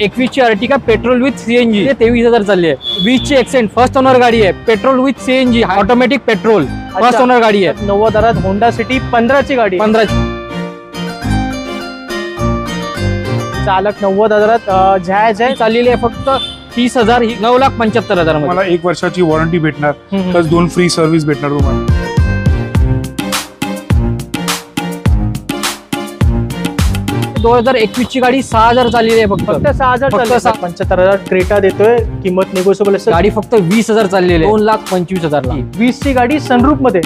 21 ची Ertiga petrol with CNG 23,000 चालली आहे. 20 ची एक्सेंट फर्स्ट ओनर गाडी आहे, petrol with CNG automatic petrol first owner गाडी आहे. 90,000 होंडा सिटी 15 ची गाडी. 15 चालक 90,000 जायज आहे. चाललेली आहे फक्त 30,000. ही 9,75,000 मला 1 वर्षाची वॉरंटी भेटणार प्लस 2 फ्री सर्व्हिस भेटणार तुम्हाला. 2021 ची गाडी 6,000 चाललेली आहे फक्त 6,000 75,000 क्रेटा देतोय. किंमत निगोशिएबल असते. गाडी फक्त 20,000 चाललेली आहे. 2,25,000 ला. 20 ची गाडी सनरूफ मध्ये.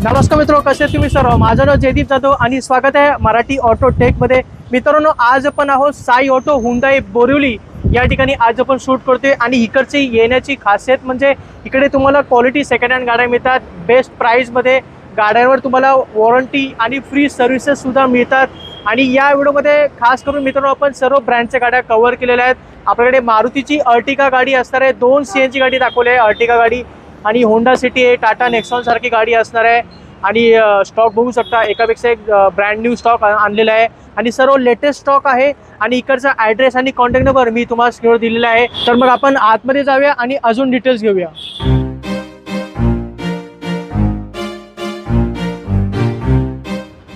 नमस्कार मित्रो, कसे तुम्ही सर्व. माझं नाव जयदीप जाधव आणि स्वागत आहे मराठी ऑटो टेक मध्ये. मित्रांनो, आज आपण आहोत साई ऑटो हुंडाई बोरिवली या ठिकाणी आज आपण शूट करतोय. आणि इकडची येण्याची खासियत म्हणजे इकडे तुम्हाला क्वालिटी सेकंड हँड गाड्या मिळतात बेस्ट प्राइस मध्ये. गाड्यांवर तुम्हाला वॉरंटी आणि फ्री सर्व्हिसेस सुद्धा मिळतात. आणि या व्हिडिओमध्ये खास करून मित्रांनो आपण सर्व ब्रँडच्या गाड्या कव्हर केलेल्या आहेत. आपल्याकडे मारुतीची अर्टिगा गाडी असणार आहे, 2 सीएनजी गाडी दाखवली आहे अर्टिगा गाडी. आणि होंडा सिटी आहे, टाटा नेक्सॉन सारखी गाडी असणार आहे. आणि स्टॉक बघू शकता, एकापेक्षा एक ब्रँड न्यू स्टॉक आणलेला आहे आणि सर्व लेटेस्ट स्टॉक आहे. आणि इकडचा ॲड्रेस आणि कॉन्टॅक्ट नंबर मी तुम्हाला स्क्रीनवर दिलेला आहे. तर मग आपण आतमध्ये जाऊया आणि अजून डिटेल्स घेऊया.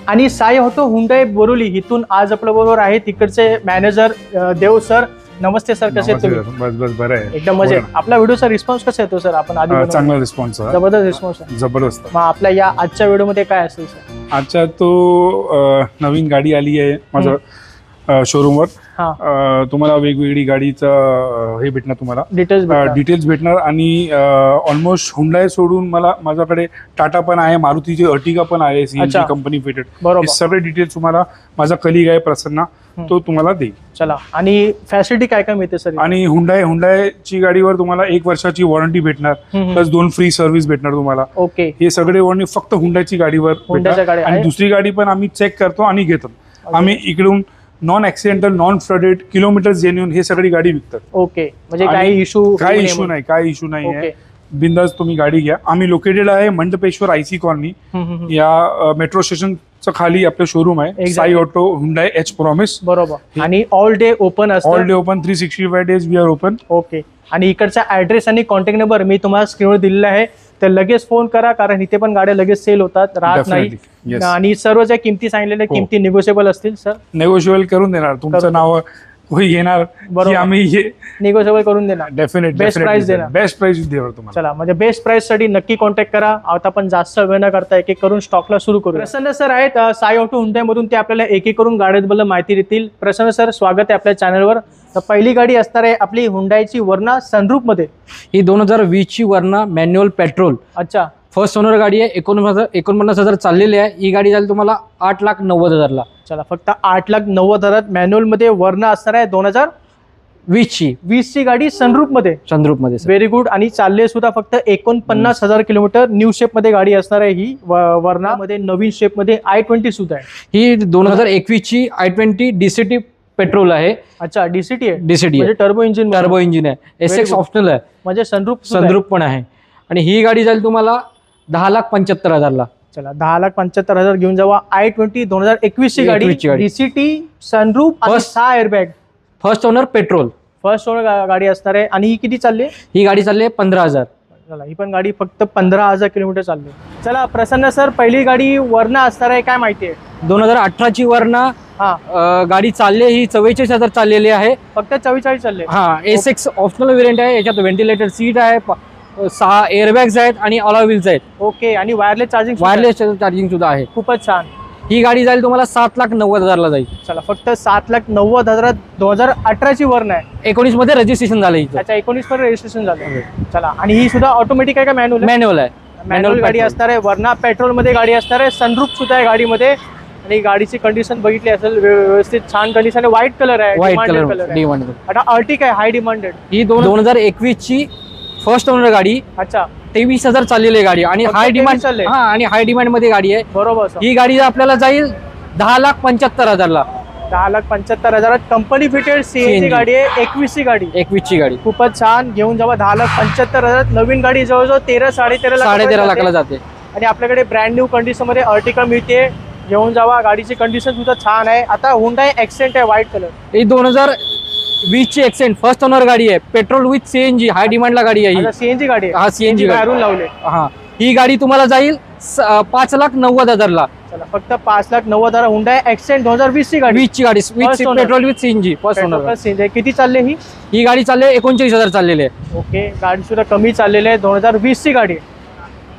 आणि साई ऑटो हुंडाई बोरिवली इथून आज आपल्या बरोबर आहे तिकडचे मॅनेजर देव सर. नमस्ते सर, कसे तुम्ही? बस बस बरं आहे, एकदम मजेत. आपला व्हिडिओचा रिस्पॉन्स कसा येतो सर? आपण आधी चांगला रिस्पॉन्स, जबरदस्त रिस्पॉन्स आहे. जबरदस्त. मग आपल्या या आजच्या व्हिडिओमध्ये काय असेल सर? आजच्या तो नवीन गाडी आली आहे माझ्या शोरूमवर. तुम्हाला वेगवेगळी गाडीचं हे भेटणार, तुम्हाला डिटेल्स भेटणार. आणि ऑलमोस्ट हुंडाई सोडून मला माझ्याकडे टाटा पण आहे, मारुतीची अर्टिगा पण आहे सीएनजी कंपनी फिटेड. हे सगळे डिटेल्स तुम्हाला माझा कलिग आहे प्रसन्ना, तो तुम्हाला देईल. चला. आणि फॅसिलिटी काय काय मिळते सर? आणि हुंडाईची गाडीवर तुम्हाला 1 वर्षाची वॉरंटी भेटणार प्लस 2 फ्री सर्व्हिस भेटणार तुम्हाला. ओके. हे सगळे वॉरंटी फक्त हुंडाईची गाडीवर भेटणार. आणि दुसरी गाडी पण आम्ही चेक करतो आणि घेतो. आम्ही इकडून non accidental, non flooded, kilometre genuine हे सगळी गाडी विकतात. ओके. म्हणजे काही इश्यू नाही आहे. बिंदास तुम्ही गाडी घ्या. आम्ही लोकेटेड आहे मंडपेश्वर आयसी कॉलनी या मेट्रो स्टेशनच्या खाली आपलं शोरूम आहे Sai auto Hyundai H promise. बरोबर. आणि ऑल डे ओपन असतं. All day open, 365 days we are open. Okay. आणि इकडचा ऍड्रेस आणि कॉन्टॅक्ट नंबर मी तुम्हाला स्क्रीनवर दिलेला आहे. तर लगेच फोन करा, कारण इथे पण गाड्या लगेच सेल होतात, राहत नाही. आणि सर्व ज्या किमती सांगितलेल्या किमती निगोशिएबल असतील सर? निगोशिएबल करून देणार. तुमचं नाव कोणी घेणार, आम्ही निगोशिएबल करून देणार. डेफिनेटली बेस्ट प्राइस देणार. बेस्ट प्राइस देणार तुम्हाला. चला, म्हणजे बेस्ट प्राइस साठी नक्की कॉन्टॅक्ट करा. आता आपण जास्त वेळ न करता एक एक करून स्टॉकला सुरू करू. प्रसन्न सर आहेत साई ऑटो हुंडाई मधून, ते आपल्याला एक एक करून गाड्यांबद्दल माहिती देतील. प्रसन्न सर, स्वागत आहे आपल्या चॅनलवर. तर पहिली गाडी असणार आहे आपली हुंडाईची वर्ना सनरूफ मध्ये. ही 2020 ची वर्ना मॅन्युअल पेट्रोल. अच्छा. फर्स्ट ओनर गाडी आहे. 49,000 चाललेली आहे. ही गाडी जाईल तुम्हाला 8,90,000 ला. चला, फक्त 8,90,000 मॅन्युअल मध्ये वर्ना असणार आहे. 2020 ची गाडी सनरूफ मध्ये. Very good. आणि चालले सुद्धा फक्त 49,000 किलोमीटर. न्यू शेप मध्ये गाडी असणार आहे ही वर्ना मध्ये. नवीन शेप मध्ये i20 सुद्धा आहे. ही 2021 ची i20 DCT पेट्रोल आहे. अच्छा, डीसीटी आहे. डीसीटी म्हणजे टर्बो इंजिन आहे. SX ऑप्शनल आहे. म्हणजे सनरूफ पण आहे. आणि ही गाडी जाईल तुम्हाला 10,75,000 ला. चला, 10,75,000 घेऊन जावा. i20 2021 ची गाडी, डीसीटी, सनरूफ आणि 6 airbag. First owner petrol. First owner गाडी असणार आहे. आणि ही किती चालली? ही गाडी चालली आहे 15,000. चला, ही पण गाडी फक्त 15,000 किलोमीटर चालली. चला प्रसन्न सर, पहिली गाडी वर्ना असणार आहे, काय माहिती आहे? 2018 ची वर्ना गाडी चालली. ही 44,000 चाललेली आहे. फक्त 44 चालले. SX ऑप्शनल व्हेरियंट आहे. याच्यात व्हेंटिलेटेड सीट आहे, 6 एअरबॅग्स आहेत आणि अलॉय व्हील्स आहेत. ओके. आणि वायरलेस चार्जिंग सुद्धा आहे. खूपच छान. ही गाडी जाईल तुम्हाला 7,90,000 ला जाईल. चला, फक्त 7,90,000. 2018 ची वर्ना आहे. 19 मध्ये रजिस्ट्रेशन झालं. अच्छा, 19 मध्ये रजिस्ट्रेशन झालं. चला. आणि ही सुद्धा ऑटोमॅटिक आहे का मॅन्युअल आहे? मॅन्युअल गाडी असणार आहे. वर्ना पेट्रोल मध्ये गाडी असणार आहे. सनरूफ सुद्धा आहे गाडीमध्ये. आणि गाडीची कंडिशन बघितली असेल व्यवस्थित, छान कंडिशन आहे. व्हाईट कलर आहे. आता अर्टिगा आहे, हाय डिमांडेड. ही 2021 ची फर्स्ट ओनर गाडी. अच्छा. 23,000 चाललेली गाडी आणि हाय डिमांड मध्ये गाडी आहे. बरोबर. ही गाडी आपल्याला जाईल 10,75,000 ला. 10,75,000 कंपनी फिटेड सीएनजी गाडी आहे. 21 ची गाडी. खूपच छान. घेऊन जावा. 10,75,000. नवीन गाडी जवळजवळ 13-13.5 लाखाला जाते. आणि आपल्याकडे ब्रँड न्यू कंडिशन मध्ये अर्टिका मिळते, घेऊन जावा. गाडीची कंडिशन सुद्धा छान आहे. आता हुंडाई एक्सेंट आहे व्हाईट कलर, ही 2020 ची एक्सेंट फर्स्ट ओनर गाडी आहे. पेट्रोल विथ सीएनजी, हाय डिमांडला गाडी आहे ही. सीएनजी गाडी आहे. हा सीएनजी बाहेरून लावले. हा ही गाडी तुम्हाला जाईल 5,90,000 ला. चला फक्त 5,90,000 हुंडाई एक्सेंट 2020 ची गाडी. 20 ची गाडी petrol with CNG first owner. किती चालले ही गाडी चालले 39,000 चाललेली आहे. ओके, गाडी सुद्धा कमी चाललेली आहे. 2020 ची गाडी आहे.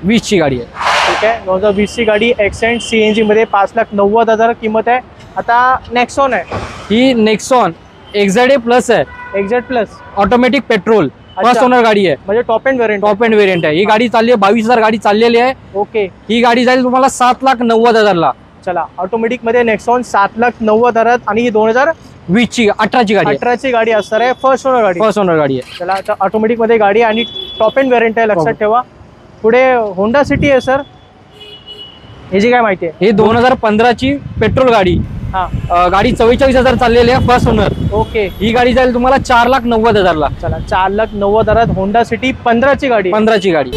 20 ची गाडी आहे. ठीक आहे, 2020 ची गाडी एक्सेंट सीएनजी मध्ये 5,90,000 किंमत आहे. आता नेक्सॉन आहे. ही नेक्सॉन XZA प्लस आहे, exact plus automatic petrol first owner गाडी आहे. म्हणजे top end variant. Top end variant आहे. ही गाडी चालली आहे 22,000 गाडी चाललेली आहे. ओके, ही गाडी जाईल तुम्हाला 7,90,000 ला. चला ऑटोमॅटिक मध्ये नेक्सॉन 7,90,000 आणि ही 20 ची 18 ची गाडी 2018 ची गाडी असणार आहे. फर्स्ट ओनर गाडी. फर्स्ट ओनर गाडी आहे. चला आता ऑटोमॅटिक मध्ये गाडी आणि टॉप एंड व्हेरियंट आहे, लक्षात ठेवा. पुढे होंडा सिटी आहे सर, ह्याची काय माहिती आहे? ही 2015 ची पेट्रोल गाडी. हा, गाडी 44,000 चाललेली आहे फर्स्ट ओनर. ओके, ही गाडी जाईल तुम्हाला 4,90,000 ला. चला 4,90,000 होंडा सिटी 15 ची गाडी. 15 ची गाडी,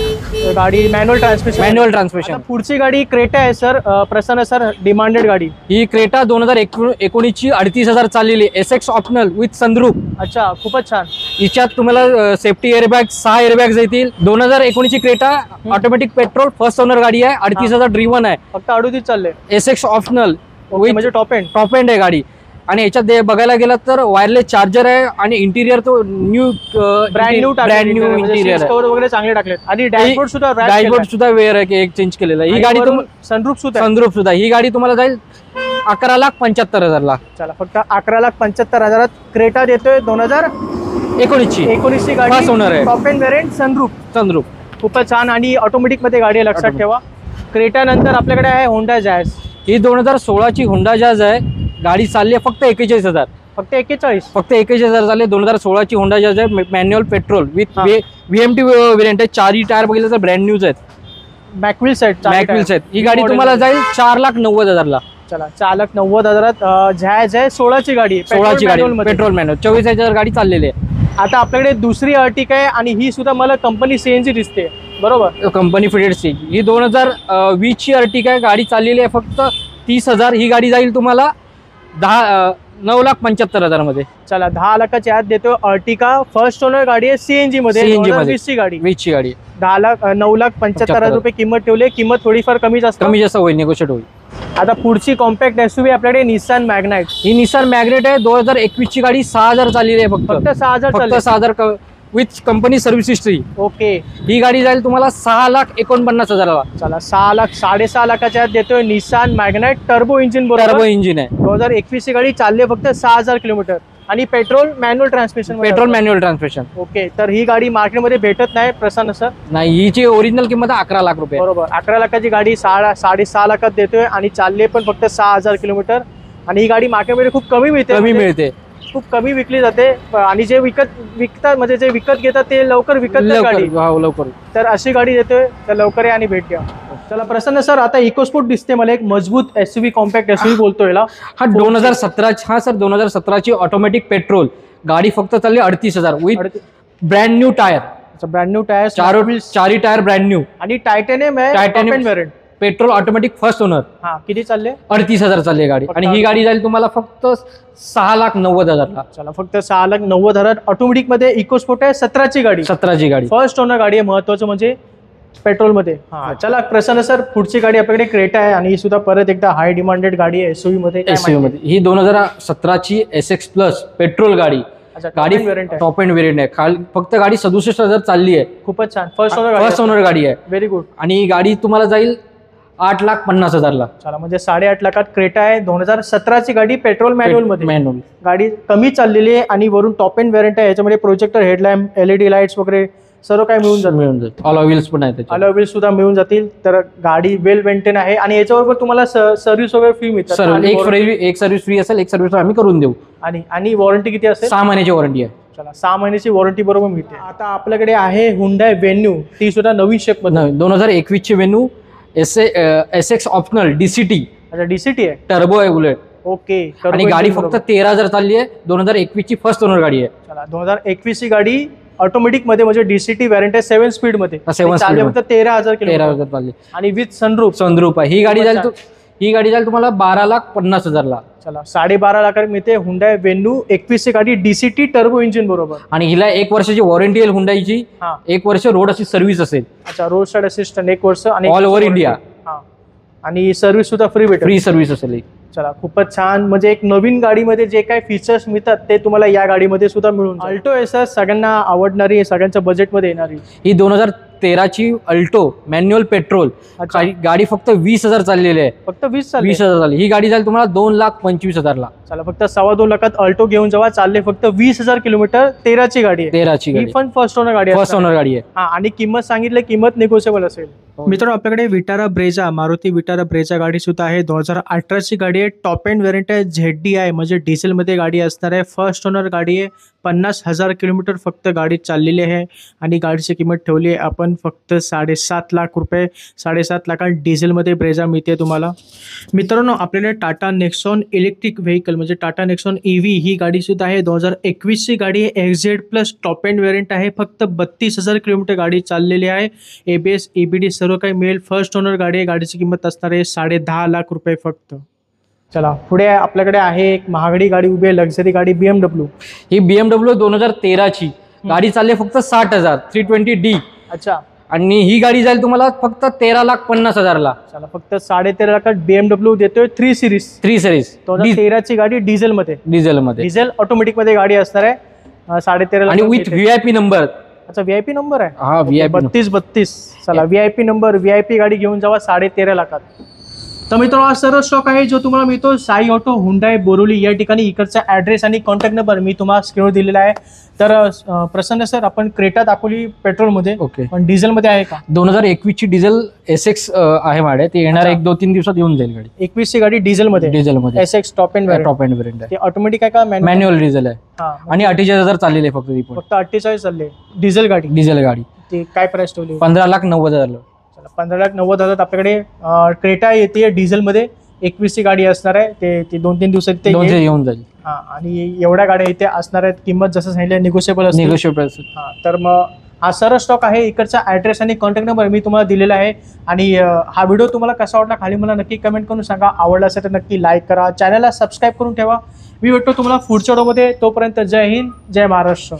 गाडी मॅन्युअल ट्रान्समिशन. Manual transmission. पुढची गाडी क्रेटा आहे सर, प्रसन्न सर, डिमांडेड गाडी. ही क्रेटा 2019 ची 38,000 चाललेली SX ऑप्शनल विथ सनरूफ. अच्छा, खूपच छान. हिच्यात तुम्हाला सेफ्टी एअरबॅग 6 एअरबॅग्स येतील. 2019 ची Creta automatic petrol first owner गाडी आहे. 38,000 ड्रिवन आहे. फक्त 38 चालले. SX ऑप्शनल म्हणजे टॉप एंड. टॉप एंड आहे गाडी. आणि याच्यात बघायला गेलं तर वायरलेस चार्जर आहे आणि इंटिरियर तो न्यू ब्रँड न्यू इंटिरियर आहे. वगैरे चांगले टाकलेत. आणि डॅशबोर्ड सुद्धा डॅशबोर्ड सुद्धा वेअर आहे, एक चेंज केलेला आहे. ही गाडी सनरूफ सुद्धा. सनरूफ सुद्धा. ही गाडी तुम्हाला जाईल 11,75,000 ला. चला फक्त 11,75,000 क्रेटा देतोय. 2019 ची गाडी, फर्स्ट ओनर आहे. Top end variant, sunroof. खूपच छान आणि ऑटोमॅटिक मध्ये गाडी आहे, लक्षात ठेवा. क्रेटा नंतर आपल्याकडे आहे होंडा जॅझ. ही 2016 ची होंडा जॅझ आहे. गाडी चालली आहे फक्त 41,000. फक्त 41. फक्त 41,000 चालले. 2016 ची होंडा जॅझ आहे. Manual petrol with VMT variant आहे. 4 टायर बघितलं तर ब्रँड न्यूज आहेत. मॅकविल सेट. ही गाडी तुम्हाला जाईल 4,90,000 ला. चला 4,90,000 झॅझ आहे. 16 ची गाडी. 16 ची गाडी पेट्रोल मॅन्युअल. 24,000 गाडी चाललेली आहे. आता आपल्याकडे दुसरी अर्टिका आहे आणि ही सुद्धा मला कंपनी सीएनजी दिसते, बरोबर? Company fitted C. ही 2020 ची अर्टिका आहे. गाडी चाललेली आहे फक्त 30,000. ही गाडी जाईल तुम्हाला 9,75,000 मध्ये. चला 10 लाखाच्या आत देतो. अर्टिका फर्स्ट ओनर गाडी आहे, सीएनजी मध्ये. 2020 ची गाडी. 20 ची गाडी 9,75,000 रुपये किंमत ठेवली. किंमत थोडीफार कमी जास्त होईल, निगोशिएट होईल. आता पुढची कॉम्पॅक्ट एसयूव्ही आपल्याकडे निसान मॅग्नाइट. ही निसान मॅग्नेट आहे. 2021 ची गाडी 6,000 चाललेली आहे. फक्त 6,000 with company service history. Okay, ही गाडी जाईल तुम्हाला 6,49,000 ला. चला 6 लाख 6.5 लाखाच्या आत देतोय Nissan Magnite. Turbo engine, turbo engine आहे. 2021 ची गाडी चालली फक्त 6,000 किलोमीटर आणि पेट्रोल मॅन्युअल ट्रान्समिशन. ओके, तर ही गाडी मार्केटमध्ये भेटत नाही प्रसन्न सर. नाही, हिची ओरिजिनल किंमत 11 लाख रुपये. बरोबर, 11 लाखाची गाडी 6.5 लाखात देतोय आणि चालली पण फक्त 6,000 किलोमीटर. आणि ही गाडी मार्केटमध्ये खूप कमी मिळते. खूप कमी विकली जाते आणि जे विकतात म्हणजे जे विकत घेतात ते लवकर विकत नाही गाडी. लवकर. तर अशी गाडी देतोय, तर लवकर या आणि भेट घ्या. चला प्रसन्न सर, आता इकोस्पोर्ट दिसते मला, एक मजबूत एसयूव्ही, कॉम्पॅक्ट एसयूव्ही बोलतोय याला. हा 2017. हा सर 2017 ची ऑटोमॅटिक पेट्रोल गाडी फक्त चालली 38,000 with brand new tyre. Brand new tyre, 4 tyre brand new आणि टायटॅनियम आहे. Petrol automatic first owner. हा, किती चालले? 38,000 चालली गाडी. आणि ही गाडी जाईल तुम्हाला फक्त 6,90,000 ला. चला फक्त 6,90,000 ऑटोमॅटिक मध्ये. इकोस्पोर्ट आहे, 17 ची गाडी. फर्स्ट ओनर गाडी आहे. महत्वाचं म्हणजे पेट्रोल मध्ये. चला प्रसन्न सर, पुढची गाडी आपल्याकडे क्रेटा आहे आणि ही सुद्धा परत एकदा हाय डिमांडेड गाडी आहे एसयूव्ही मध्ये. ही 2017 ची SX प्लस पेट्रोल गाडी. गाडी टॉप एंड व्हेरियंट आहे. फक्त गाडी 67,000 चालली आहे. खूपच छान. फर्स्ट ओनर गाडी आहे. Very good. आणि ही गाडी तुम्हाला जाईल 8,50,000 ला. चला म्हणजे 8.5 लाखात क्रेटा आहे. 2017 ची गाडी, पेट्रोल मॅन्युअल मध्ये. गाडी कमी चाललेली आहे आणि वरून टॉप एंड व्हेरियंट आहे. याच्यामध्ये प्रोजेक्टर, हेडलॅम्प, LED लाईट्स वगैरे सर्व काही मिळून जाईल. अलॉय व्हील्स पण आहे. अलॉय व्हील्स सुद्धा मिळून जातील. तर गाडी वेल मेंटेन आहे आणि याच्याबरोबर तुम्हाला सर्व्हिस वगैरे फ्री मिळतात. एक सर्व्हिस फ्री असेल, एक सर्व्हिस आम्ही करून देऊ. आणि वॉरंटी किती असेल? 6 महिन्याची वॉरंटी आहे. चला 6 महिन्याची वॉरंटी बरोबर मिळते. आता आपल्याकडे आहे हुंडाई वेन्यू, ती सुद्धा नवीन शेप मध्ये. 2021 ची वेन्यू SX ऑप्शनल DCT. अच्छा, DCT आहे, टर्बो आहे बुलेट. ओके. आणि गाडी फक्त 13,000 चालली आहे. 2021 ची फर्स्ट ओनर गाडी आहे. चला 2021 ची गाडी ऑटोमॅटिक मध्ये म्हणजे डीसीटी व्हॅरियंट आहे 7 स्पीड मध्ये 7 चालले फक्त 13,000 किलोमीटर 13,000 चालली आणि विथ सनरूफ. सनरूफ आहे. ही गाडी जाईल तुम्हाला 12,50,000 ला. चला 12.5 लाखात मिळते हुंडाई वेन्यू 21 ची गाडी डीसीटी टर्बो इंजिन बरोबर. आणि हिला 1 वर्षाची वॉरंटी येईल हुंडाईची. 1 वर्ष रोड अशी सर्व्हिस असेल. अच्छा रोड साईड असिस्टंट 1 वर्ष आणि ऑल ओव्हर इंडिया. आणि सर्व्हिस सुद्धा फ्री भेटेल. फ्री सर्व्हिस असेल. चला खूपच छान. म्हणजे एक नवीन गाडीमध्ये जे काही फीचर्स मिळतात ते तुम्हाला या गाडीमध्ये सुद्धा मिळून. अल्टो एस सगळ्यांना आवडणारी, सगळ्यांच्या बजेटमध्ये येणारी ही 2013ची अल्टो मॅन्युअल पेट्रोल गाडी फक्त 20,000 चाललेली आहे. फक्त 20,000 झाली. ही गाडी जाईल तुम्हाला 2,25,000 ला. चला फक्त 2.25 लाखात अल्टो घेऊन जेव्हा चालले फक्त 20,000 किलोमीटर 13ची गाडी आहे. 13ची गाडी पण फर्स्ट ओनर गाडी फर्स्ट ओनर गाडी आहे. आणि किंमत सांगितली किंमत निगोशिएबल असेल. मित्रांनो आपल्याकडे Vitara Brezza, Maruti Vitara Brezza गाडी सुद्धा आहे. 2018ची गाडी आहे. टॉप एंड व्हेरियंट आहे. ZDI म्हणजे डिझेल मध्ये गाडी असणार आहे. फर्स्ट ओनर गाडी आहे. 50,000 किलोमीटर फक्त गाडी चाललेली आहे आणि गाडीची किंमत ठेवली आहे आपण फक्त 7.5 लाख रुपये. 7.5 लाखात डिझेलमध्ये ब्रेझा मिळते तुम्हाला. मित्रांनो आपल्याला टाटा नेक्सॉन इलेक्ट्रिक व्हेकल म्हणजे टाटा नेक्सॉन EV ही गाडी सुद्धा आहे. 2021ची गाडी आहे. XZ plus top end variant आहे. फक्त 32,000 किलोमीटर गाडी चाललेली आहे. ABS EBD सर्व काही मिळेल. फर्स्ट ओनर गाडी आहे. गाडीची किंमत असणार आहे 10.5 लाख रुपये फक्त. चला पुढे आपल्याकडे आहे एक महागडी गाडी उभी आहे, लक्झरी गाडी BMW. ही BMW 2013ची गाडी चालली फक्त 60,000 320D. अच्छा. आणि ही गाडी जाईल तुम्हाला फक्त 13,50,000 ला. चला फक्त 13.5 लाखात BMW देतोय 3 सिरीज. 2013ची गाडी डिझेल मध्ये. डिझेल ऑटोमॅटिक मध्ये गाडी असणार आहे. 13.5 आणि विथ VIP नंबर. अच्छा VIP नंबर आहे. हा VIP 32. चला VIP नंबर VIP गाडी घेऊन जावा 13.5 लाखात. तर मित्रांनो हा सर्व स्टॉक आहे जो तुम्हाला मिळतो साई ऑटो हुंडाई बोरिवली या ठिकाणी. इकडचा ऍड्रेस आणि कॉन्टॅक्ट नंबर मी तुम्हाला स्क्रीनवर दिलेला आहे. तर प्रसन्न सर आपण क्रेटा दाखवली पेट्रोल मध्ये, ओके, पण डिझेल मध्ये आहे का? 2021ची डिझेल SX आहे माझ्याकडे. ते येणार 1-2-3 दिवसात येऊन जाईल गाडी. 21ची गाडी डिझेल मध्ये SX टॉप एंड व्हेरियंट आहे. ऑटोमॅटिक आहे का मॅन्युअल डिझेल आहे. आणि 48,000 चाललेले फक्त. फक्त 48 चालले डिझेल गाडी. ते काय प्राइस ठेवली? 15,90,000. 15,90,000 आपल्याकडे क्रेटा येते डिझेल मध्ये. 21ची गाडी असणार आहे. ते 2-3 दिवसात येऊन जाईल. आणि एवढ्या गाड्या इथे असणार आहेत. किंमत जसं सांगितलं निगोशिएबल. तर मग हा सर्व स्टॉक आहे. इकडचा ऍड्रेस आणि कॉन्टॅक्ट नंबर मी तुम्हाला दिलेला आहे. आणि हा व्हिडिओ तुम्हाला कसा वाटला खाली मला नक्की कमेंट करून सांगा. आवडला असेल तर नक्की लाईक करा. चॅनलला सबस्क्राईब करून ठेवा. मी भेटतो तुम्हाला पुढच्या व्हिडिओमध्ये. तोपर्यंत जय हिंद, जय महाराष्ट्र.